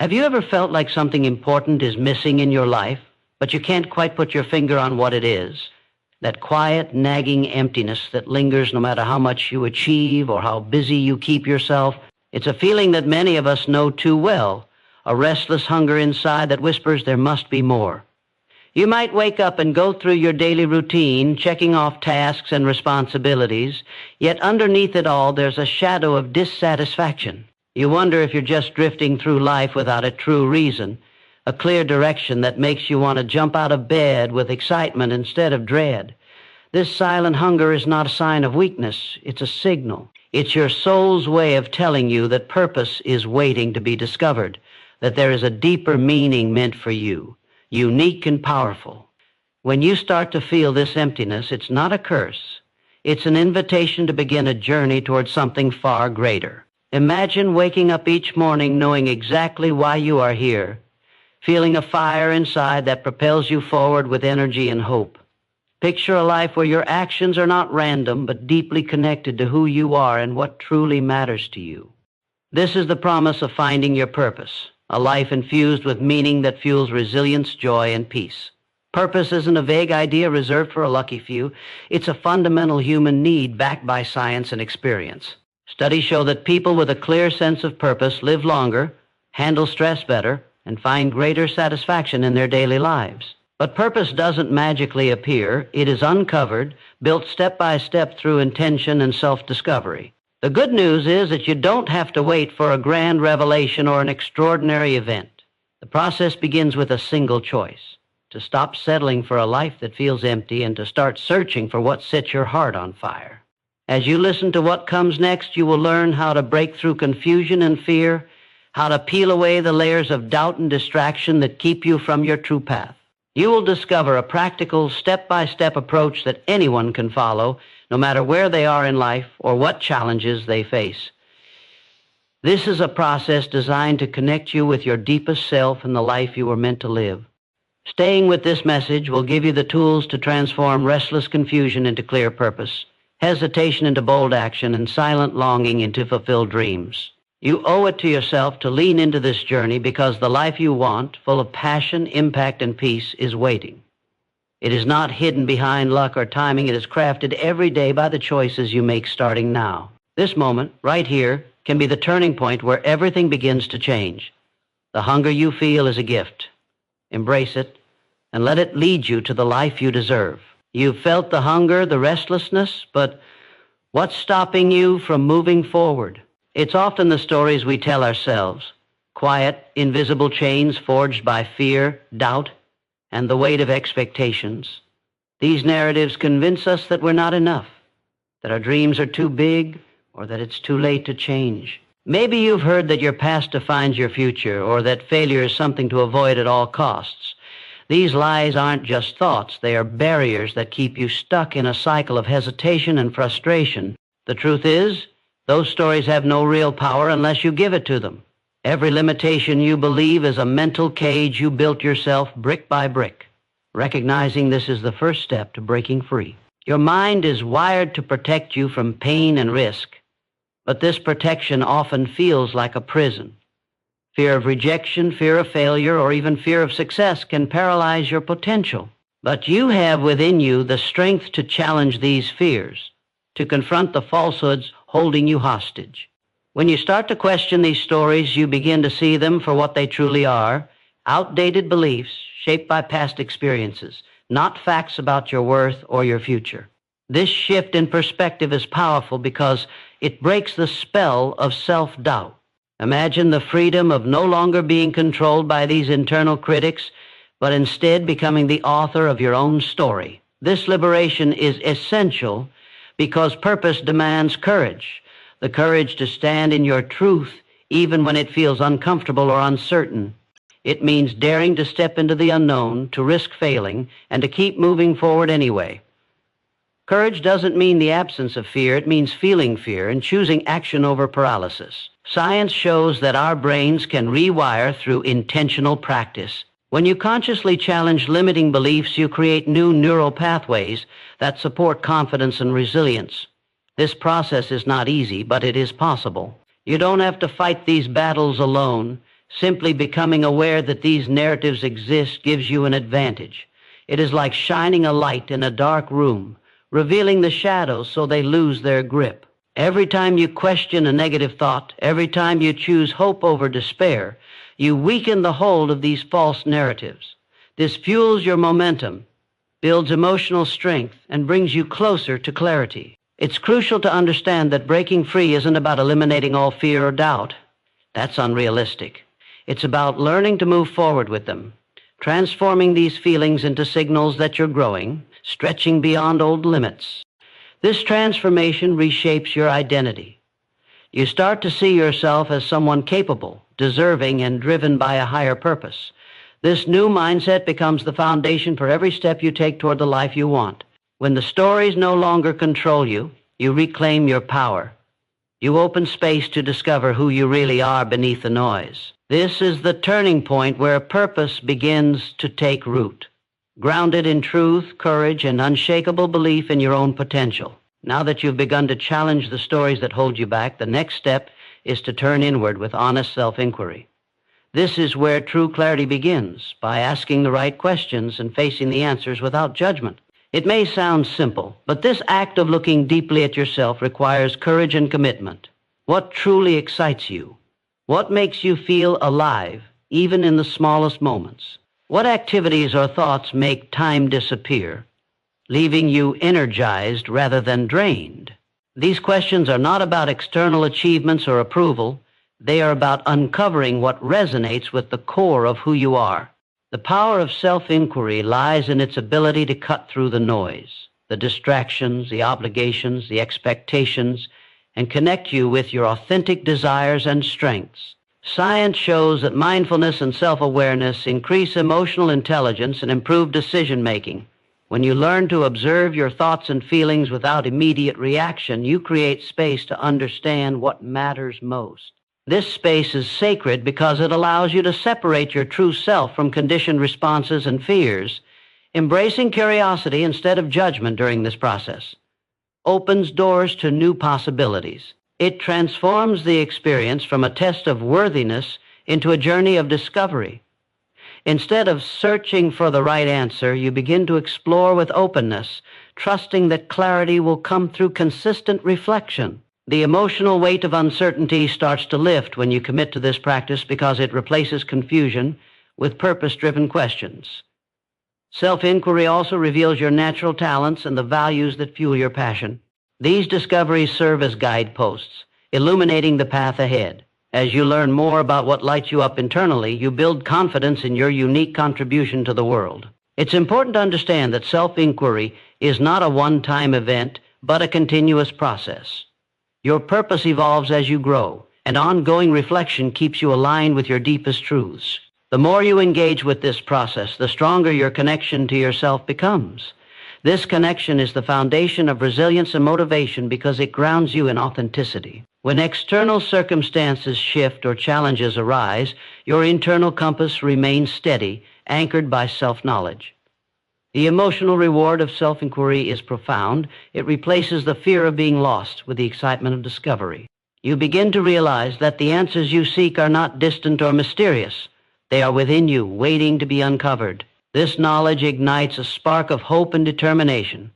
Have you ever felt like something important is missing in your life, but you can't quite put your finger on what it is? That quiet, nagging emptiness that lingers no matter how much you achieve or how busy you keep yourself. It's a feeling that many of us know too well, a restless hunger inside that whispers there must be more. You might wake up and go through your daily routine, checking off tasks and responsibilities, yet underneath it all there's a shadow of dissatisfaction. You wonder if you're just drifting through life without a true reason, a clear direction that makes you want to jump out of bed with excitement instead of dread. This silent hunger is not a sign of weakness, it's a signal. It's your soul's way of telling you that purpose is waiting to be discovered, that there is a deeper meaning meant for you, unique and powerful. When you start to feel this emptiness, it's not a curse. It's an invitation to begin a journey towards something far greater. Imagine waking up each morning knowing exactly why you are here, feeling a fire inside that propels you forward with energy and hope. Picture a life where your actions are not random, but deeply connected to who you are and what truly matters to you. This is the promise of finding your purpose, a life infused with meaning that fuels resilience, joy, and peace. Purpose isn't a vague idea reserved for a lucky few. It's a fundamental human need backed by science and experience. Studies show that people with a clear sense of purpose live longer, handle stress better, and find greater satisfaction in their daily lives. But purpose doesn't magically appear. It is uncovered, built step by step through intention and self-discovery. The good news is that you don't have to wait for a grand revelation or an extraordinary event. The process begins with a single choice: to stop settling for a life that feels empty and to start searching for what sets your heart on fire. As you listen to what comes next, you will learn how to break through confusion and fear, how to peel away the layers of doubt and distraction that keep you from your true path. You will discover a practical, step-by-step approach that anyone can follow, no matter where they are in life or what challenges they face. This is a process designed to connect you with your deepest self and the life you were meant to live. Staying with this message will give you the tools to transform restless confusion into clear purpose, hesitation into bold action, and silent longing into fulfilled dreams. You owe it to yourself to lean into this journey because the life you want, full of passion, impact, and peace, is waiting. It is not hidden behind luck or timing. It is crafted every day by the choices you make starting now. This moment, right here, can be the turning point where everything begins to change. The hunger you feel is a gift. Embrace it and let it lead you to the life you deserve. You've felt the hunger, the restlessness, but what's stopping you from moving forward? It's often the stories we tell ourselves, quiet, invisible chains forged by fear, doubt, and the weight of expectations. These narratives convince us that we're not enough, that our dreams are too big, or that it's too late to change. Maybe you've heard that your past defines your future, or that failure is something to avoid at all costs. These lies aren't just thoughts. They are barriers that keep you stuck in a cycle of hesitation and frustration. The truth is, those stories have no real power unless you give it to them. Every limitation you believe is a mental cage you built yourself brick by brick. Recognizing this is the first step to breaking free. Your mind is wired to protect you from pain and risk, but this protection often feels like a prison. Fear of rejection, fear of failure, or even fear of success can paralyze your potential. But you have within you the strength to challenge these fears, to confront the falsehoods holding you hostage. When you start to question these stories, you begin to see them for what they truly are: outdated beliefs shaped by past experiences, not facts about your worth or your future. This shift in perspective is powerful because it breaks the spell of self-doubt. Imagine the freedom of no longer being controlled by these internal critics, but instead becoming the author of your own story. This liberation is essential because purpose demands courage, the courage to stand in your truth even when it feels uncomfortable or uncertain. It means daring to step into the unknown, to risk failing, and to keep moving forward anyway. Courage doesn't mean the absence of fear. It means feeling fear and choosing action over paralysis. Science shows that our brains can rewire through intentional practice. When you consciously challenge limiting beliefs, you create new neural pathways that support confidence and resilience. This process is not easy, but it is possible. You don't have to fight these battles alone. Simply becoming aware that these narratives exist gives you an advantage. It is like shining a light in a dark room, revealing the shadows so they lose their grip. Every time you question a negative thought, every time you choose hope over despair, you weaken the hold of these false narratives. This fuels your momentum, builds emotional strength, and brings you closer to clarity. It's crucial to understand that breaking free isn't about eliminating all fear or doubt. That's unrealistic. It's about learning to move forward with them, transforming these feelings into signals that you're growing, stretching beyond old limits. This transformation reshapes your identity. You start to see yourself as someone capable, deserving, and driven by a higher purpose. This new mindset becomes the foundation for every step you take toward the life you want. When the stories no longer control you, you reclaim your power. You open space to discover who you really are beneath the noise. This is the turning point where purpose begins to take root, grounded in truth, courage, and unshakable belief in your own potential. Now that you've begun to challenge the stories that hold you back, the next step is to turn inward with honest self-inquiry. This is where true clarity begins, by asking the right questions and facing the answers without judgment. It may sound simple, but this act of looking deeply at yourself requires courage and commitment. What truly excites you? What makes you feel alive, even in the smallest moments? What activities or thoughts make time disappear, leaving you energized rather than drained? These questions are not about external achievements or approval. They are about uncovering what resonates with the core of who you are. The power of self-inquiry lies in its ability to cut through the noise, the distractions, the obligations, the expectations, and connect you with your authentic desires and strengths. Science shows that mindfulness and self-awareness increase emotional intelligence and improve decision-making. When you learn to observe your thoughts and feelings without immediate reaction, you create space to understand what matters most. This space is sacred because it allows you to separate your true self from conditioned responses and fears. Embracing curiosity instead of judgment during this process opens doors to new possibilities. It transforms the experience from a test of worthiness into a journey of discovery. Instead of searching for the right answer, you begin to explore with openness, trusting that clarity will come through consistent reflection. The emotional weight of uncertainty starts to lift when you commit to this practice because it replaces confusion with purpose-driven questions. Self-inquiry also reveals your natural talents and the values that fuel your passion. These discoveries serve as guideposts, illuminating the path ahead. As you learn more about what lights you up internally, you build confidence in your unique contribution to the world. It's important to understand that self-inquiry is not a one-time event, but a continuous process. Your purpose evolves as you grow, and ongoing reflection keeps you aligned with your deepest truths. The more you engage with this process, the stronger your connection to yourself becomes. This connection is the foundation of resilience and motivation because it grounds you in authenticity. When external circumstances shift or challenges arise, your internal compass remains steady, anchored by self-knowledge. The emotional reward of self-inquiry is profound. It replaces the fear of being lost with the excitement of discovery. You begin to realize that the answers you seek are not distant or mysterious. They are within you, waiting to be uncovered. This knowledge ignites a spark of hope and determination,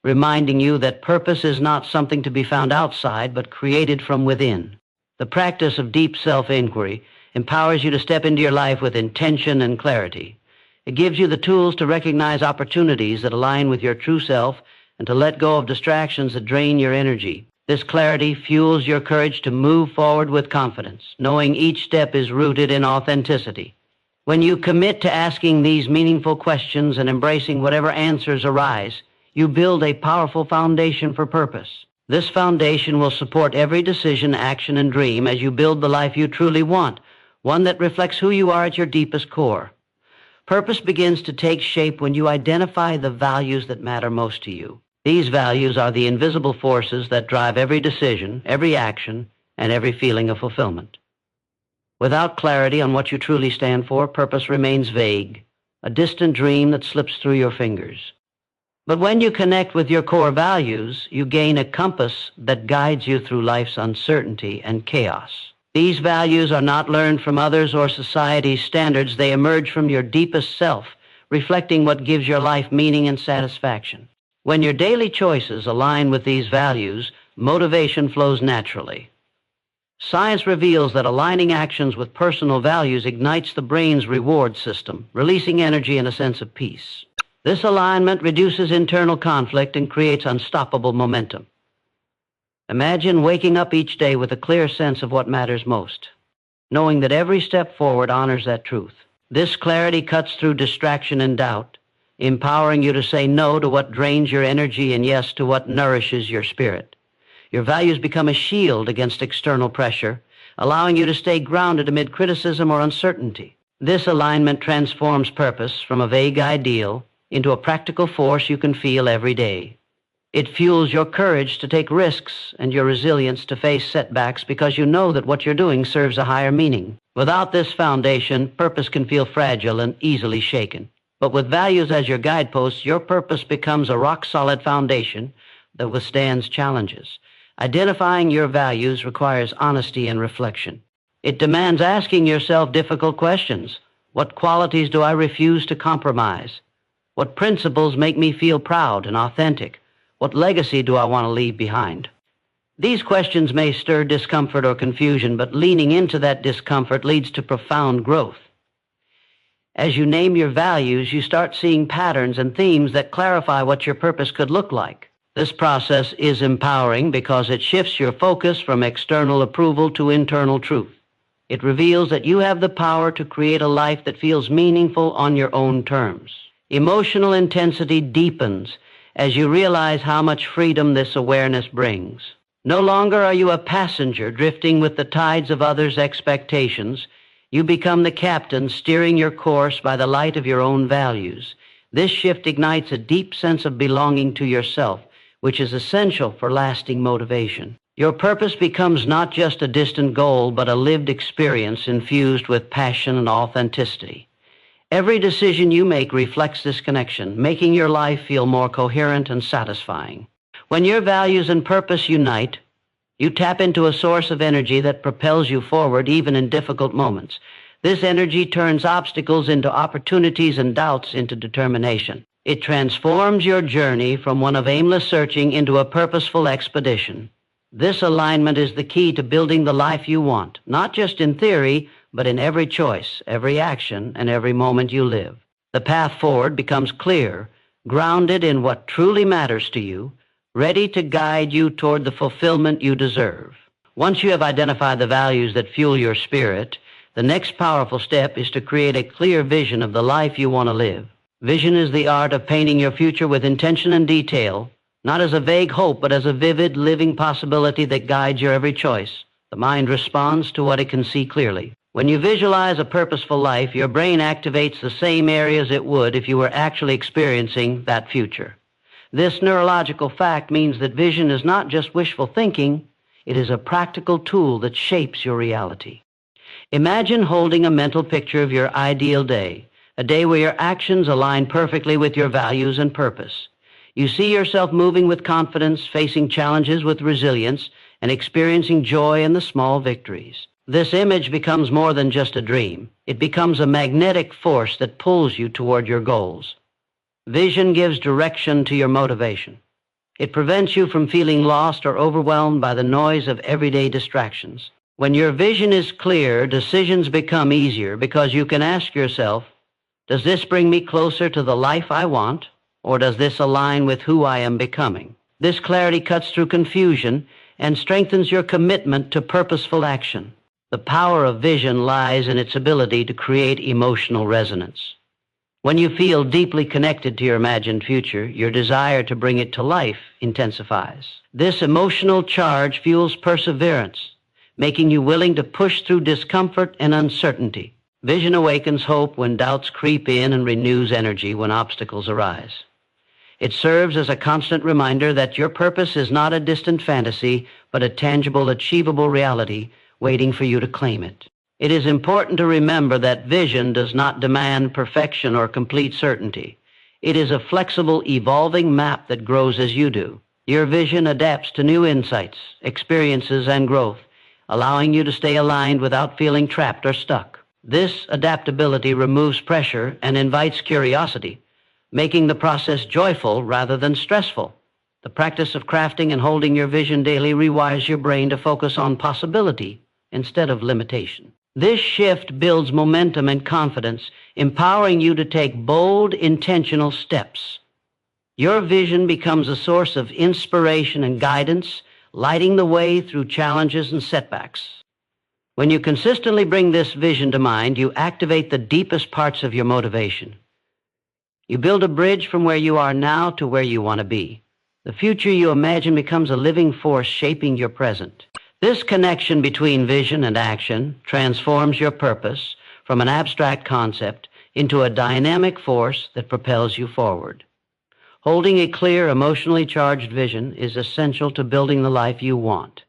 reminding you that purpose is not something to be found outside, but created from within. The practice of deep self-inquiry empowers you to step into your life with intention and clarity. It gives you the tools to recognize opportunities that align with your true self and to let go of distractions that drain your energy. This clarity fuels your courage to move forward with confidence, knowing each step is rooted in authenticity. When you commit to asking these meaningful questions and embracing whatever answers arise, you build a powerful foundation for purpose. This foundation will support every decision, action, and dream as you build the life you truly want, one that reflects who you are at your deepest core. Purpose begins to take shape when you identify the values that matter most to you. These values are the invisible forces that drive every decision, every action, and every feeling of fulfillment. Without clarity on what you truly stand for, purpose remains vague, a distant dream that slips through your fingers. But when you connect with your core values, you gain a compass that guides you through life's uncertainty and chaos. These values are not learned from others or society's standards. They emerge from your deepest self, reflecting what gives your life meaning and satisfaction. When your daily choices align with these values, motivation flows naturally. Science reveals that aligning actions with personal values ignites the brain's reward system, releasing energy and a sense of peace. This alignment reduces internal conflict and creates unstoppable momentum. Imagine waking up each day with a clear sense of what matters most, knowing that every step forward honors that truth. This clarity cuts through distraction and doubt, empowering you to say no to what drains your energy and yes to what nourishes your spirit. Your values become a shield against external pressure, allowing you to stay grounded amid criticism or uncertainty. This alignment transforms purpose from a vague ideal into a practical force you can feel every day. It fuels your courage to take risks and your resilience to face setbacks because you know that what you're doing serves a higher meaning. Without this foundation, purpose can feel fragile and easily shaken. But with values as your guideposts, your purpose becomes a rock-solid foundation that withstands challenges. Identifying your values requires honesty and reflection. It demands asking yourself difficult questions. What qualities do I refuse to compromise? What principles make me feel proud and authentic? What legacy do I want to leave behind? These questions may stir discomfort or confusion, but leaning into that discomfort leads to profound growth. As you name your values, you start seeing patterns and themes that clarify what your purpose could look like. This process is empowering because it shifts your focus from external approval to internal truth. It reveals that you have the power to create a life that feels meaningful on your own terms. Emotional intensity deepens as you realize how much freedom this awareness brings. No longer are you a passenger drifting with the tides of others' expectations. You become the captain steering your course by the light of your own values. This shift ignites a deep sense of belonging to yourself, which is essential for lasting motivation. Your purpose becomes not just a distant goal, but a lived experience infused with passion and authenticity. Every decision you make reflects this connection, making your life feel more coherent and satisfying. When your values and purpose unite, you tap into a source of energy that propels you forward even in difficult moments. This energy turns obstacles into opportunities and doubts into determination. It transforms your journey from one of aimless searching into a purposeful expedition. This alignment is the key to building the life you want, not just in theory, but in every choice, every action, and every moment you live. The path forward becomes clear, grounded in what truly matters to you, ready to guide you toward the fulfillment you deserve. Once you have identified the values that fuel your spirit, the next powerful step is to create a clear vision of the life you want to live. Vision is the art of painting your future with intention and detail, not as a vague hope, but as a vivid, living possibility that guides your every choice. The mind responds to what it can see clearly. When you visualize a purposeful life, your brain activates the same areas it would if you were actually experiencing that future. This neurological fact means that vision is not just wishful thinking, it is a practical tool that shapes your reality. Imagine holding a mental picture of your ideal day, a day where your actions align perfectly with your values and purpose. You see yourself moving with confidence, facing challenges with resilience, and experiencing joy in the small victories. This image becomes more than just a dream. It becomes a magnetic force that pulls you toward your goals. Vision gives direction to your motivation. It prevents you from feeling lost or overwhelmed by the noise of everyday distractions. When your vision is clear, decisions become easier because you can ask yourself, does this bring me closer to the life I want, or does this align with who I am becoming? This clarity cuts through confusion and strengthens your commitment to purposeful action. The power of vision lies in its ability to create emotional resonance. When you feel deeply connected to your imagined future, your desire to bring it to life intensifies. This emotional charge fuels perseverance, making you willing to push through discomfort and uncertainty. Vision awakens hope when doubts creep in and renews energy when obstacles arise. It serves as a constant reminder that your purpose is not a distant fantasy, but a tangible, achievable reality waiting for you to claim it. It is important to remember that vision does not demand perfection or complete certainty. It is a flexible, evolving map that grows as you do. Your vision adapts to new insights, experiences, and growth, allowing you to stay aligned without feeling trapped or stuck. This adaptability removes pressure and invites curiosity, making the process joyful rather than stressful. The practice of crafting and holding your vision daily rewires your brain to focus on possibility instead of limitation. This shift builds momentum and confidence, empowering you to take bold, intentional steps. Your vision becomes a source of inspiration and guidance, lighting the way through challenges and setbacks. When you consistently bring this vision to mind, you activate the deepest parts of your motivation. You build a bridge from where you are now to where you want to be. The future you imagine becomes a living force shaping your present. This connection between vision and action transforms your purpose from an abstract concept into a dynamic force that propels you forward. Holding a clear, emotionally charged vision is essential to building the life you want.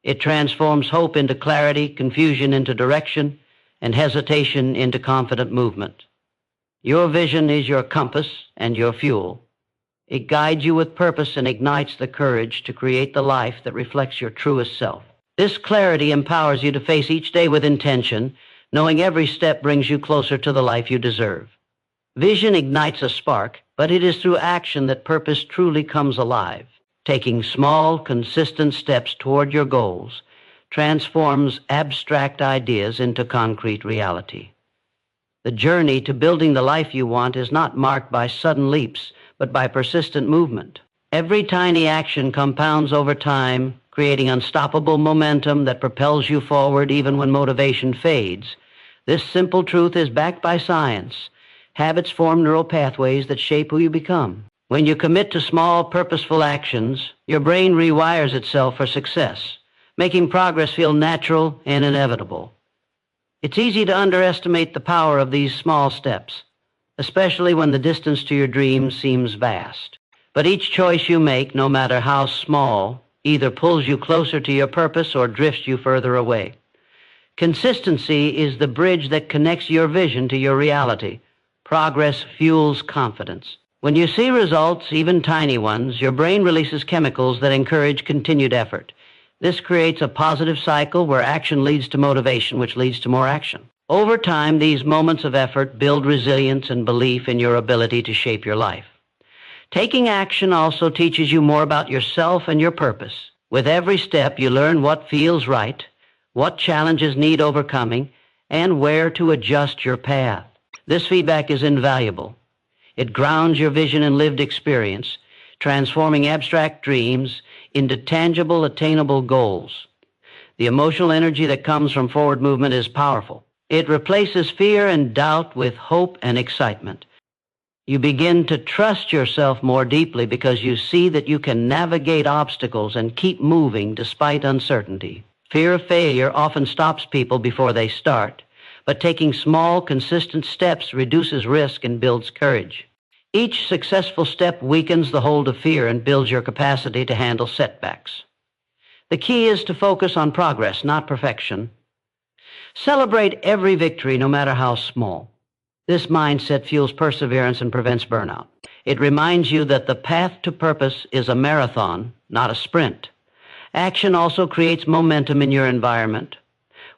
It transforms hope into clarity, confusion into direction, and hesitation into confident movement. Your vision is your compass and your fuel. It guides you with purpose and ignites the courage to create the life that reflects your truest self. This clarity empowers you to face each day with intention, knowing every step brings you closer to the life you deserve. Vision ignites a spark, but it is through action that purpose truly comes alive. Taking small, consistent steps toward your goals transforms abstract ideas into concrete reality. The journey to building the life you want is not marked by sudden leaps, but by persistent movement. Every tiny action compounds over time, creating unstoppable momentum that propels you forward even when motivation fades. This simple truth is backed by science. Habits form neural pathways that shape who you become. When you commit to small, purposeful actions, your brain rewires itself for success, making progress feel natural and inevitable. It's easy to underestimate the power of these small steps, especially when the distance to your dreams seems vast. But each choice you make, no matter how small, either pulls you closer to your purpose or drifts you further away. Consistency is the bridge that connects your vision to your reality. Progress fuels confidence. When you see results, even tiny ones, your brain releases chemicals that encourage continued effort. This creates a positive cycle where action leads to motivation, which leads to more action. Over time, these moments of effort build resilience and belief in your ability to shape your life. Taking action also teaches you more about yourself and your purpose. With every step, you learn what feels right, what challenges need overcoming, and where to adjust your path. This feedback is invaluable. It grounds your vision in lived experience, transforming abstract dreams into tangible, attainable goals. The emotional energy that comes from forward movement is powerful. It replaces fear and doubt with hope and excitement. You begin to trust yourself more deeply because you see that you can navigate obstacles and keep moving despite uncertainty. Fear of failure often stops people before they start, but taking small, consistent steps reduces risk and builds courage. Each successful step weakens the hold of fear and builds your capacity to handle setbacks. The key is to focus on progress, not perfection. Celebrate every victory, no matter how small. This mindset fuels perseverance and prevents burnout. It reminds you that the path to purpose is a marathon, not a sprint. Action also creates momentum in your environment.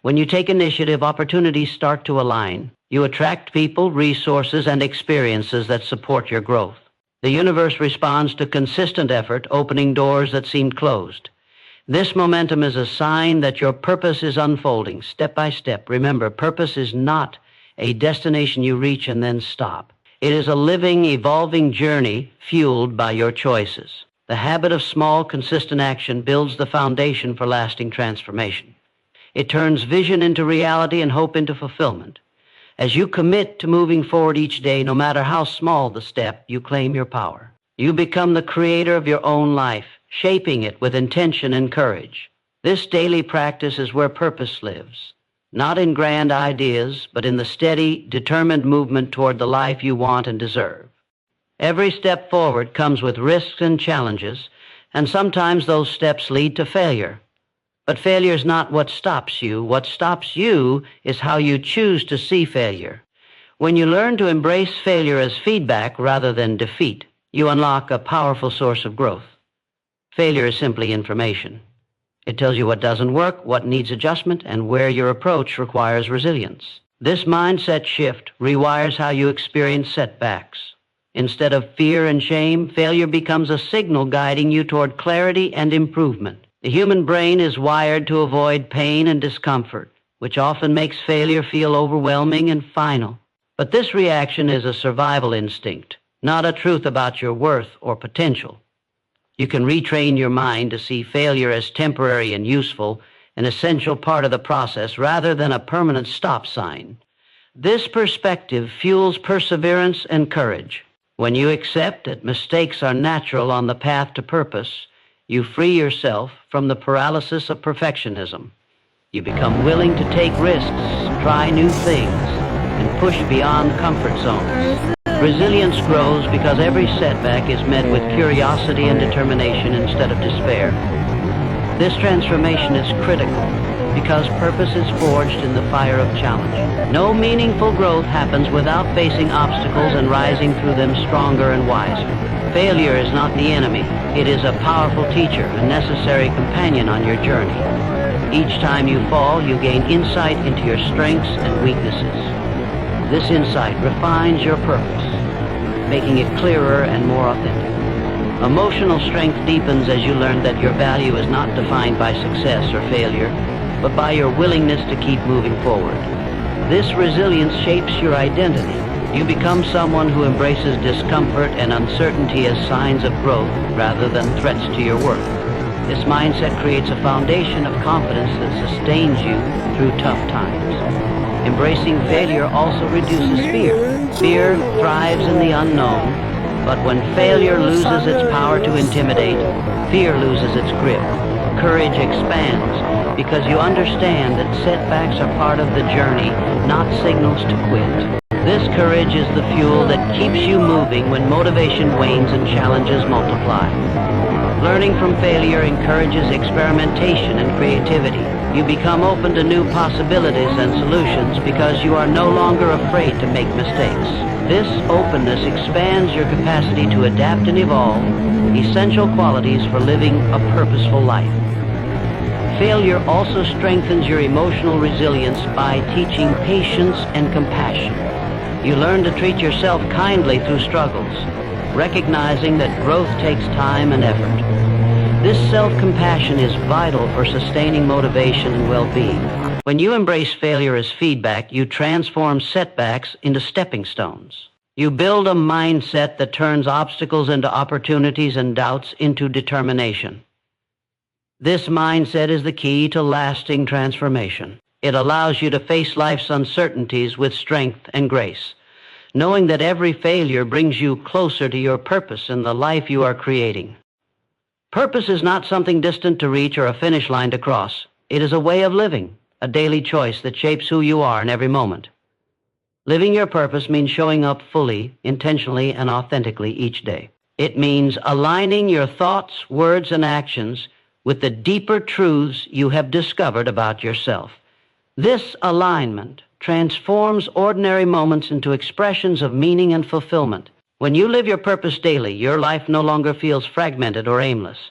When you take initiative, opportunities start to align. You attract people, resources, and experiences that support your growth. The universe responds to consistent effort, opening doors that seemed closed. This momentum is a sign that your purpose is unfolding step by step. Remember, purpose is not a destination you reach and then stop. It is a living, evolving journey fueled by your choices. The habit of small, consistent action builds the foundation for lasting transformation. It turns vision into reality and hope into fulfillment. As you commit to moving forward each day, no matter how small the step, you claim your power. You become the creator of your own life, shaping it with intention and courage. This daily practice is where purpose lives, not in grand ideas, but in the steady, determined movement toward the life you want and deserve. Every step forward comes with risks and challenges, and sometimes those steps lead to failure. But failure is not what stops you. What stops you is how you choose to see failure. When you learn to embrace failure as feedback rather than defeat, you unlock a powerful source of growth. Failure is simply information. It tells you what doesn't work, what needs adjustment, and where your approach requires resilience. This mindset shift rewires how you experience setbacks. Instead of fear and shame, failure becomes a signal guiding you toward clarity and improvement. The human brain is wired to avoid pain and discomfort, which often makes failure feel overwhelming and final. But this reaction is a survival instinct, not a truth about your worth or potential. You can retrain your mind to see failure as temporary and useful, an essential part of the process rather than a permanent stop sign. This perspective fuels perseverance and courage. When you accept that mistakes are natural on the path to purpose, you free yourself from the paralysis of perfectionism. You become willing to take risks, try new things, and push beyond comfort zones. Resilience grows because every setback is met with curiosity and determination instead of despair. This transformation is critical because purpose is forged in the fire of challenge. No meaningful growth happens without facing obstacles and rising through them stronger and wiser. Failure is not the enemy. It is a powerful teacher, a necessary companion on your journey. Each time you fall, you gain insight into your strengths and weaknesses. This insight refines your purpose, making it clearer and more authentic. Emotional strength deepens as you learn that your value is not defined by success or failure, but by your willingness to keep moving forward. This resilience shapes your identity. You become someone who embraces discomfort and uncertainty as signs of growth rather than threats to your worth. This mindset creates a foundation of confidence that sustains you through tough times. Embracing failure also reduces fear. Fear thrives in the unknown, but when failure loses its power to intimidate, fear loses its grip. Courage expands because you understand that setbacks are part of the journey, not signals to quit. This courage is the fuel that keeps you moving when motivation wanes and challenges multiply. Learning from failure encourages experimentation and creativity. You become open to new possibilities and solutions because you are no longer afraid to make mistakes. This openness expands your capacity to adapt and evolve, essential qualities for living a purposeful life. Failure also strengthens your emotional resilience by teaching patience and compassion. You learn to treat yourself kindly through struggles, recognizing that growth takes time and effort. This self-compassion is vital for sustaining motivation and well-being. When you embrace failure as feedback, you transform setbacks into stepping stones. You build a mindset that turns obstacles into opportunities and doubts into determination. This mindset is the key to lasting transformation. It allows you to face life's uncertainties with strength and grace, knowing that every failure brings you closer to your purpose and the life you are creating. Purpose is not something distant to reach or a finish line to cross. It is a way of living, a daily choice that shapes who you are in every moment. Living your purpose means showing up fully, intentionally, and authentically each day. It means aligning your thoughts, words, and actions with the deeper truths you have discovered about yourself. This alignment transforms ordinary moments into expressions of meaning and fulfillment. When you live your purpose daily, your life no longer feels fragmented or aimless.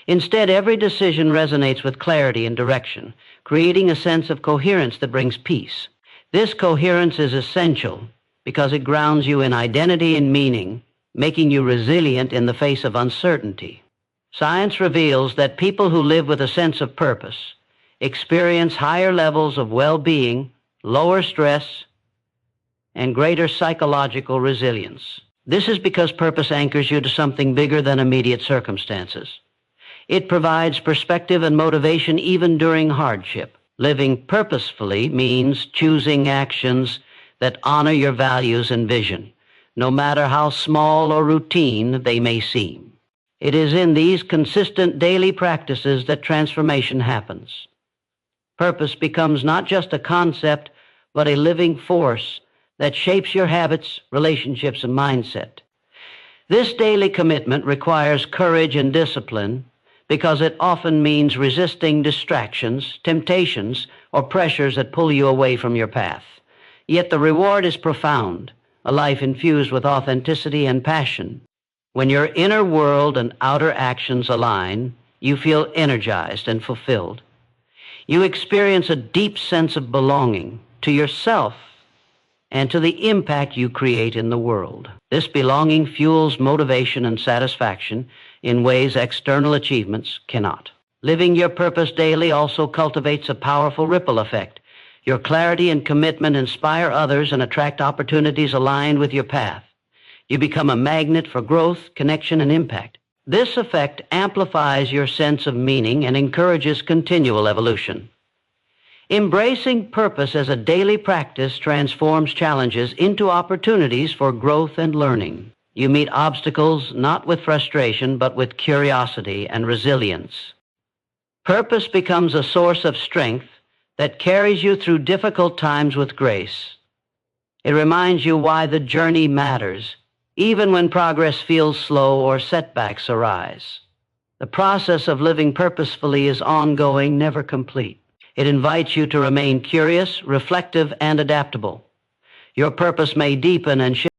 Instead, every decision resonates with clarity and direction, creating a sense of coherence that brings peace. This coherence is essential because it grounds you in identity and meaning, making you resilient in the face of uncertainty. Science reveals that people who live with a sense of purpose experience higher levels of well-being, lower stress, and greater psychological resilience. This is because purpose anchors you to something bigger than immediate circumstances. It provides perspective and motivation even during hardship. Living purposefully means choosing actions that honor your values and vision, no matter how small or routine they may seem. It is in these consistent daily practices that transformation happens. Purpose becomes not just a concept, but a living force that shapes your habits, relationships, and mindset. This daily commitment requires courage and discipline because it often means resisting distractions, temptations, or pressures that pull you away from your path. Yet the reward is profound, a life infused with authenticity and passion. When your inner world and outer actions align, you feel energized and fulfilled. You experience a deep sense of belonging to yourself and to the impact you create in the world. This belonging fuels motivation and satisfaction in ways external achievements cannot. Living your purpose daily also cultivates a powerful ripple effect. Your clarity and commitment inspire others and attract opportunities aligned with your path. You become a magnet for growth, connection, and impact. This effect amplifies your sense of meaning and encourages continual evolution. Embracing purpose as a daily practice transforms challenges into opportunities for growth and learning. You meet obstacles not with frustration, but with curiosity and resilience. Purpose becomes a source of strength that carries you through difficult times with grace. It reminds you why the journey matters, even when progress feels slow or setbacks arise. The process of living purposefully is ongoing, never complete. It invites you to remain curious, reflective, and adaptable. Your purpose may deepen and shift